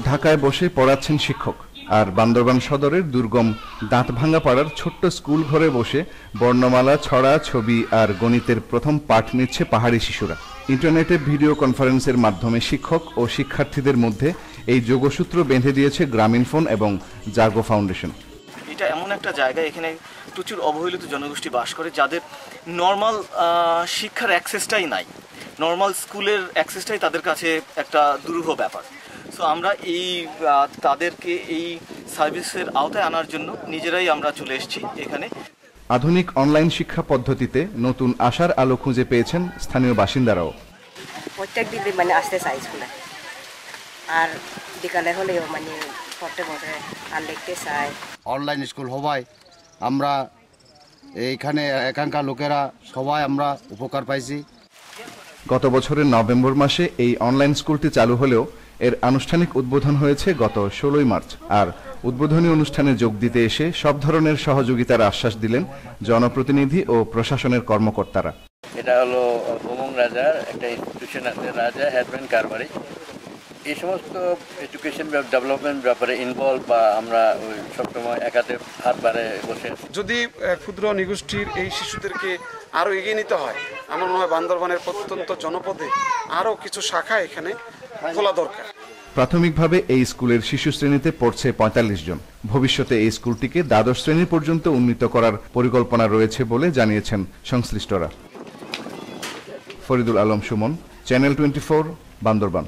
ঢাকায় বসে পড়াচ্ছেন শিক্ষক, আর বান্দরবান সদরের দুর্গম দাঁতভাঙ্গা পাড়ার ছোট্ট স্কুল ঘরে বসে বর্ণমালা, ছড়া, ছবি আর গণিতের প্রথম পাঠ নিচ্ছে পাহাড়ি শিশুরা। ইন্টারনেটে ভিডিও কনফারেন্সের মাধ্যমে শিক্ষক ও শিক্ষার্থীদের মধ্যে এই যোগসূত্র বেঁধে দিয়েছে গ্রামীণফোন এবং জাগো ফাউন্ডেশন। এটা এমন একটা জায়গা, এখানে প্রচুর অবহেলিত জনগোষ্ঠী বাস করে, যাদের নর্মাল শিক্ষার অ্যাক্সেসটাই নাই, নর্মাল স্কুলের অ্যাক্সেসটাই তাদের কাছে একটা দুরূহ ব্যাপার। সো আমরা তাদেরকে এই সার্ভিসের আওতায় আনার জন্য নিজেরাই আমরা চলে এসেছি এখানে। আধুনিক অনলাইন শিক্ষা পদ্ধতিতে নতুন আশার আলো খুঁজে পেয়েছেন স্থানীয় বাসিন্দারাও। প্রত্যেক দিন আসতে চাই স্কুলে, আর বিকালে হলেও পড়তে বসে আর লিখতে চাই। অনলাইন স্কুল হওয়ায় আমরা এইখানে এখানকার লোকেরা সবাই আমরা উপকার পাইছি। গত বছরের নভেম্বর মাসে এই অনলাইন স্কুলটি চালু হলেও এর আনুষ্ঠানিক উদ্বোধন হয়েছে গত 16 মার্চ। আর উদ্বোধনী অনুষ্ঠানে যোগ দিতে এসে সব ধরনের সহযোগিতার আশ্বাস দিলেন জনপ্রতিনিধি ও প্রশাসনের কর্মকর্তারা। এটা হলো ভৌমং রাজার একটা ইনস্টিটিউশন আছে, রাজা হ্যাডম্যান কারবারি। এই সমস্ত এডুকেশন ডেভেলপমেন্ট ব্যাপারে ইনভলভ বা আমরা সবসময় একাতে হাত বাড়ে বসে। যদি ক্ষুদ্র নিগোষ্ঠীর এই শিশুদেরকে আরও এগিয়ে নিতে হয়, আমার মনে হয় বান্দরবানের প্রত্যন্ত জনপদে আরও কিছু শাখা এখানে খোলা দরকার। প্রাথমিকভাবে এই স্কুলের শিশু শ্রেণীতে পড়ছে 45 জন। ভবিষ্যতে এই স্কুলটিকে দ্বাদশ শ্রেণী পর্যন্ত উন্নীত করার পরিকল্পনা রয়েছে বলে জানিয়েছেন সংশ্লিষ্টরা। ফরিদুল আলম সুমন, চ্যানেল 24, বান্দরবান।